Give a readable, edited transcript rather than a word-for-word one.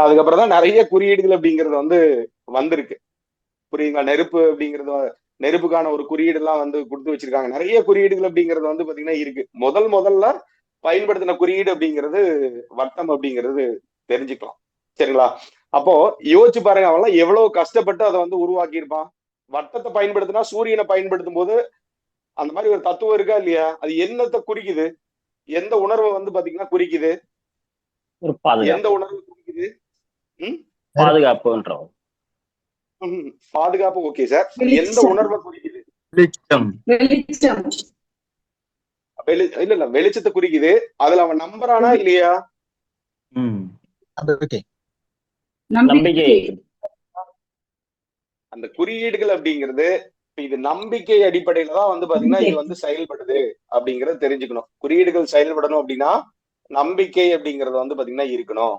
அதுக்கப்புறம் தான் நிறைய குறியீடுகள் அப்படிங்கிறது வந்து வந்திருக்கு. புரியுங்களா? நெருப்பு அப்படிங்கிறது நெருப்புக்கான ஒரு குறியீடு எல்லாம் வந்து கொடுத்து வச்சிருக்காங்க. நிறைய குறியீடுகள் அப்படிங்கிறது வந்து பாத்தீங்கன்னா இருக்கு. முதல்ல பயன்படுத்தின குறியீடு அப்படிங்கிறது வட்டம் அப்படிங்கிறது தெரிஞ்சுக்கலாம். சரிங்களா? அப்போ யோசிச்சு பாருங்க, அவன்லாம் எவ்வளவு கஷ்டப்பட்டு அதை வந்து உருவாக்கி இருப்பான். வட்டத்தை பயன்படுத்தினா சூரியனை பயன்படுத்தும் போது அந்த மாதிரி ஒரு தத்துவம் இருக்கா இல்லையா? அது என்னத்தை குறிக்குது? எந்த உணர்வை வந்து பாத்தீங்கன்னா குறிக்குது? ஒரு எந்த பாதுகாப்பு உணர்வு குறிக்குது? ம்? பாதுகாப்புன்றோம். பாதுகாப்பு ஓகே சார். அது எந்த வெளிச்சம். உணர்வை குறிக்குது? வெளிச்சம். வெளிச்சம். இல்ல வெளிச்சத்தை குறிக்குது. அதுல அவன் நம்புறானா இல்லையா? நம்பிக்கை. நம்பிக்கை. அந்த குறியீடுகள் அப்படிங்கிறது இது நம்பிக்கை அடிப்படையில தான் வந்து பாத்தீங்கன்னா இது வந்து செயல்படுது அப்படிங்கறத தெரிஞ்சுக்கணும். குறியீடுகள் செயல்படணும் அப்படின்னா நம்பிக்கை அப்படிங்கறது வந்து பாத்தீங்கன்னா இருக்கணும்.